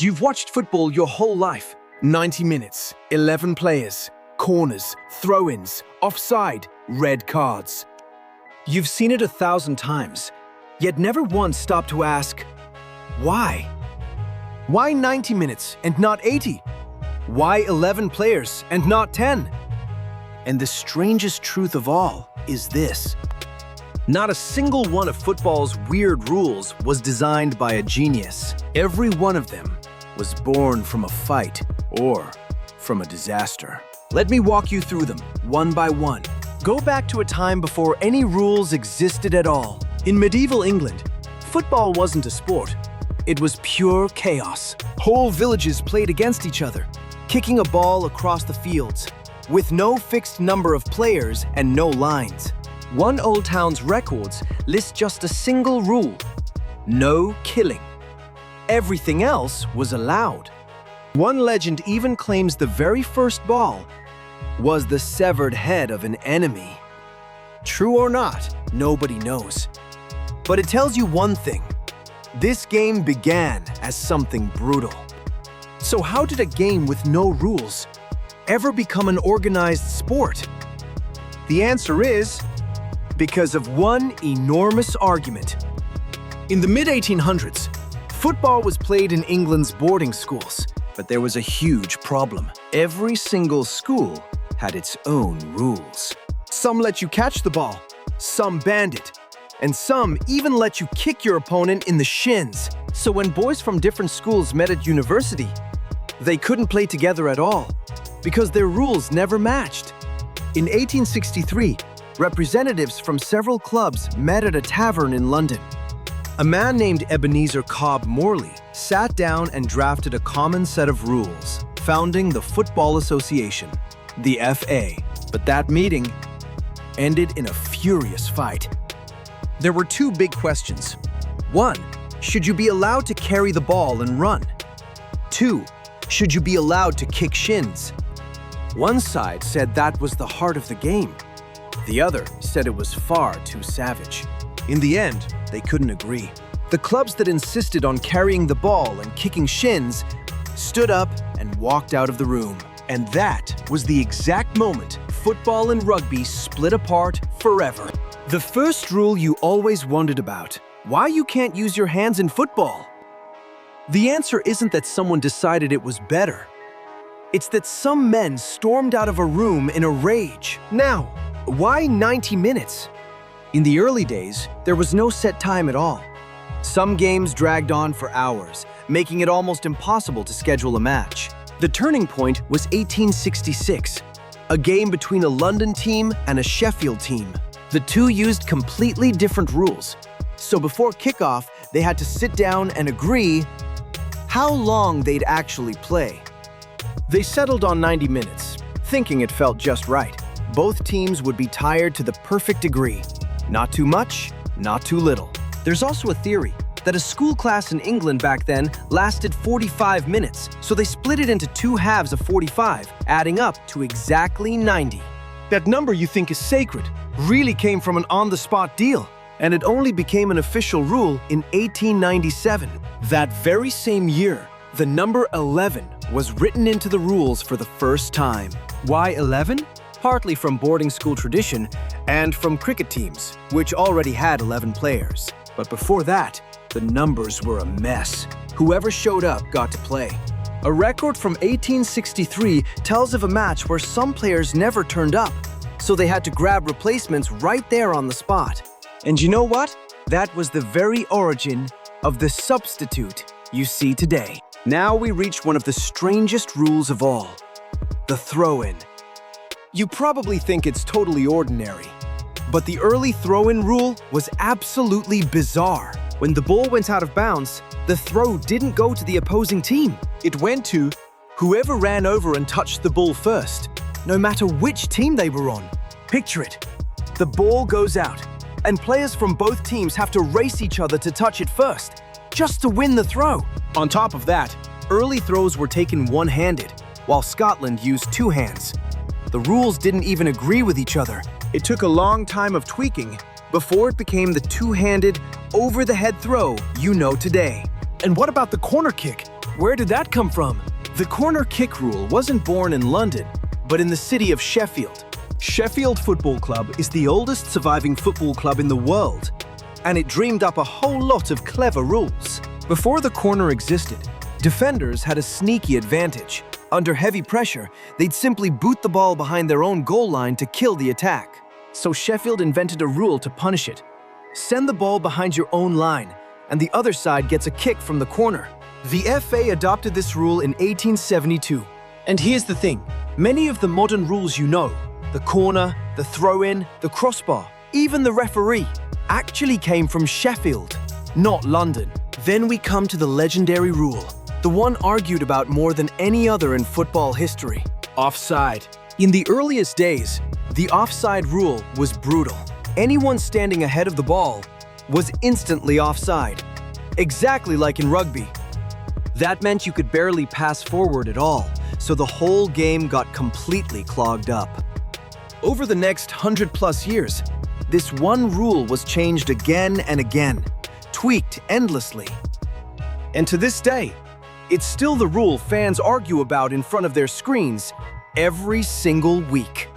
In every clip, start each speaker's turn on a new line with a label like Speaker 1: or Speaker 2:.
Speaker 1: You've watched football your whole life. 90 minutes, 11 players, corners, throw-ins, offside, red cards. You've seen it 1,000 times, yet never once stopped to ask, why? Why 90 minutes and not 80? Why 11 players and not 10? And the strangest truth of all is this. Not a single one of football's weird rules was designed by a genius. Every one of them was born from a fight or from a disaster. Let me walk you through them, one by one. Go back to a time before any rules existed at all. In medieval England, football wasn't a sport. It was pure chaos. Whole villages played against each other, kicking a ball across the fields, with no fixed number of players and no lines. One old town's records list just a single rule: no killing. Everything else was allowed. One legend even claims the very first ball was the severed head of an enemy. True or not, nobody knows. But it tells you one thing. This game began as something brutal. So how did a game with no rules ever become an organized sport? The answer is because of one enormous argument. In the mid-1800s, football was played in England's boarding schools, but there was a huge problem. Every single school had its own rules. Some let you catch the ball, some banned it, and some even let you kick your opponent in the shins. So when boys from different schools met at university, they couldn't play together at all because their rules never matched. In 1863, representatives from several clubs met at a tavern in London. A man named Ebenezer Cobb Morley sat down and drafted a common set of rules, founding the Football Association, the FA. But that meeting ended in a furious fight. There were two big questions. One, should you be allowed to carry the ball and run? Two, should you be allowed to kick shins? One side said that was the heart of the game. The other said it was far too savage. In the end, they couldn't agree. The clubs that insisted on carrying the ball and kicking shins stood up and walked out of the room. And that was the exact moment football and rugby split apart forever. The first rule you always wondered about: why you can't use your hands in football? The answer isn't that someone decided it was better. It's that some men stormed out of a room in a rage. Now, why 90 minutes? In the early days, there was no set time at all. Some games dragged on for hours, making it almost impossible to schedule a match. The turning point was 1866, a game between a London team and a Sheffield team. The two used completely different rules. So before kickoff, they had to sit down and agree how long they'd actually play. They settled on 90 minutes, thinking it felt just right. Both teams would be tired to the perfect degree. Not too much, not too little. There's also a theory that a school class in England back then lasted 45 minutes, so they split it into two halves of 45, adding up to exactly 90. That number you think is sacred really came from an on-the-spot deal, and it only became an official rule in 1897. That very same year, the number 11 was written into the rules for the first time. Why 11? Partly from boarding school tradition and from cricket teams, which already had 11 players. But before that, the numbers were a mess. Whoever showed up got to play. A record from 1863 tells of a match where some players never turned up, so they had to grab replacements right there on the spot. And you know what? That was the very origin of the substitute you see today. Now we reach one of the strangest rules of all, the throw-in. You probably think it's totally ordinary, but the early throw-in rule was absolutely bizarre. When the ball went out of bounds, the throw didn't go to the opposing team. It went to whoever ran over and touched the ball first, no matter which team they were on. Picture it. The ball goes out, and players from both teams have to race each other to touch it first, just to win the throw. On top of that, early throws were taken one-handed, while Scotland used two hands. The rules didn't even agree with each other. It took a long time of tweaking before it became the two-handed, over-the-head throw you know today. And what about the corner kick? Where did that come from? The corner kick rule wasn't born in London, but in the city of Sheffield. Sheffield Football Club is the oldest surviving football club in the world, and it dreamed up a whole lot of clever rules. Before the corner existed, defenders had a sneaky advantage. Under heavy pressure, they'd simply boot the ball behind their own goal line to kill the attack. So Sheffield invented a rule to punish it. Send the ball behind your own line, and the other side gets a kick from the corner. The FA adopted this rule in 1872. And here's the thing, many of the modern rules you know, the corner, the throw-in, the crossbar, even the referee, actually came from Sheffield, not London. Then we come to the legendary rule, the one argued about more than any other in football history, offside. In the earliest days, the offside rule was brutal. Anyone standing ahead of the ball was instantly offside, exactly like in rugby. That meant you could barely pass forward at all, so the whole game got completely clogged up. Over the next 100+ years, this one rule was changed again and again, tweaked endlessly. And to this day, it's still the rule fans argue about in front of their screens every single week.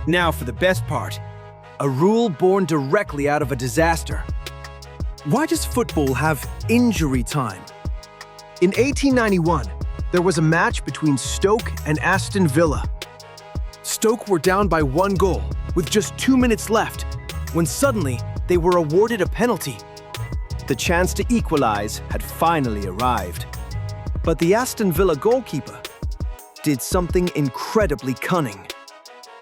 Speaker 1: Now for the best part, a rule born directly out of a disaster. Why does football have injury time? In 1891, there was a match between Stoke and Aston Villa. Stoke were down by 1 goal with just 2 minutes left when suddenly they were awarded a penalty. The chance to equalize had finally arrived. But the Aston Villa goalkeeper did something incredibly cunning.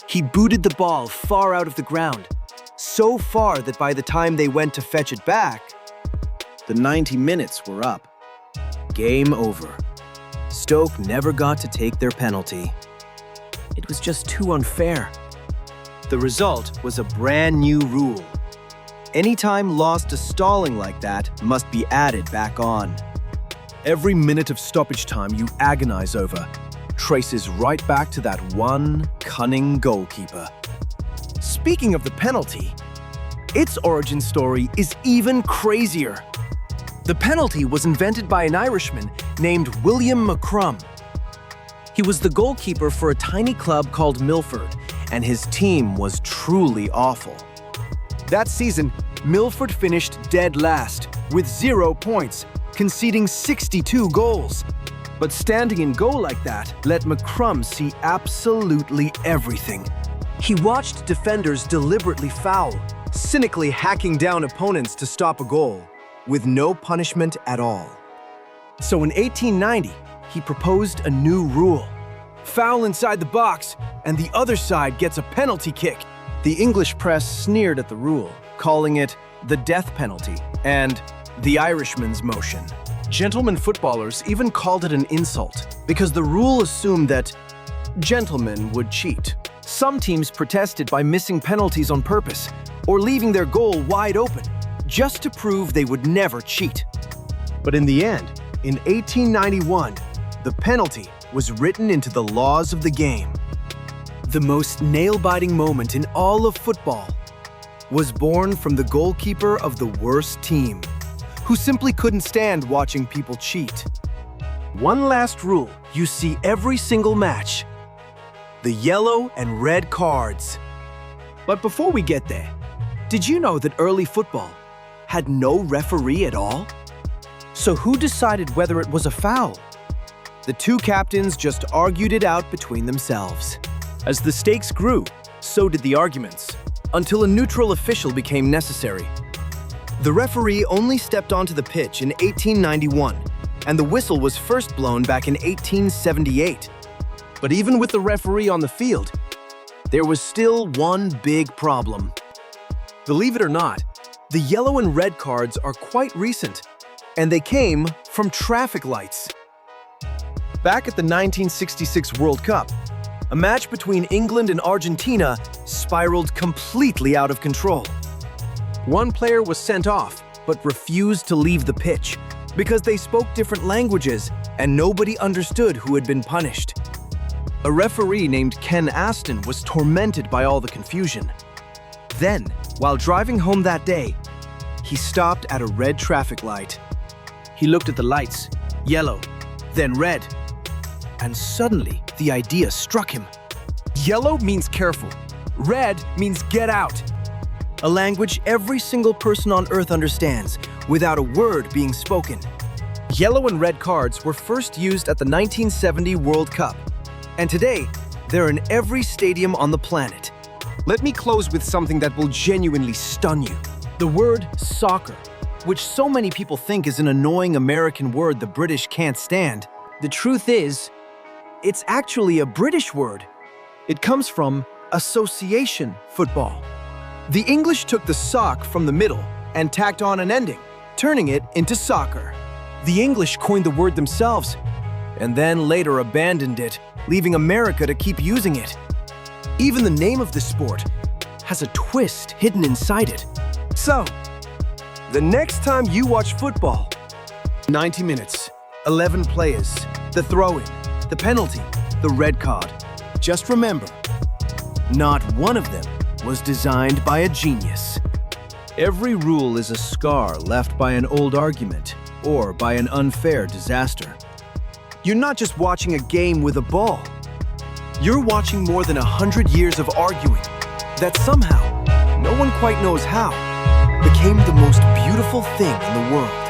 Speaker 1: He booted the ball far out of the ground, so far that by the time they went to fetch it back, the 90 minutes were up. Game over. Stoke never got to take their penalty. It was just too unfair. The result was a brand new rule. Any time lost to stalling like that must be added back on. Every minute of stoppage time you agonize over traces right back to that one cunning goalkeeper. Speaking of the penalty, its origin story is even crazier. The penalty was invented by an Irishman named William McCrum. He was the goalkeeper for a tiny club called Milford, and his team was truly awful. That season, Milford finished dead last, with 0 points, conceding 62 goals. But standing in goal like that let McCrum see absolutely everything. He watched defenders deliberately foul, cynically hacking down opponents to stop a goal, with no punishment at all. So in 1890, he proposed a new rule. Foul inside the box, and the other side gets a penalty kick. The English press sneered at the rule, calling it the death penalty and the Irishman's motion. Gentlemen footballers even called it an insult because the rule assumed that gentlemen would cheat. Some teams protested by missing penalties on purpose or leaving their goal wide open, just to prove they would never cheat. But in the end, in 1891, the penalty was written into the laws of the game. The most nail-biting moment in all of football was born from the goalkeeper of the worst team, who simply couldn't stand watching people cheat. One last rule you see every single match: the yellow and red cards. But before we get there, did you know that early football had no referee at all? So who decided whether it was a foul? The two captains just argued it out between themselves. As the stakes grew, so did the arguments, until a neutral official became necessary. The referee only stepped onto the pitch in 1891, and the whistle was first blown back in 1878. But even with the referee on the field, there was still one big problem. Believe it or not, the yellow and red cards are quite recent, and they came from traffic lights. Back at the 1966 World Cup, a match between England and Argentina spiraled completely out of control. One player was sent off, but refused to leave the pitch because they spoke different languages and nobody understood who had been punished. A referee named Ken Aston was tormented by all the confusion. Then, while driving home that day, he stopped at a red traffic light. He looked at the lights, yellow, then red. And suddenly, the idea struck him.
Speaker 2: Yellow means careful. Red means get out.
Speaker 1: A language every single person on Earth understands, without a word being spoken. Yellow and red cards were first used at the 1970 World Cup. And today, they're in every stadium on the planet.
Speaker 2: Let me close with something that will genuinely stun you.
Speaker 1: The word soccer, which so many people think is an annoying American word the British can't stand. The truth is, it's actually a British word. It comes from association football. The English took the sock from the middle and tacked on an ending, turning it into soccer. The English coined the word themselves, and then later abandoned it, leaving America to keep using it. Even the name of the sport has a twist hidden inside it.
Speaker 2: So, the next time you watch football,
Speaker 1: 90 minutes, 11 players, the throw-in, the penalty, the red card. Just remember, not one of them was designed by a genius. Every rule is a scar left by an old argument or by an unfair disaster. You're not just watching a game with a ball. You're watching more than 100 years of arguing that somehow, no one quite knows how, became the most beautiful thing in the world.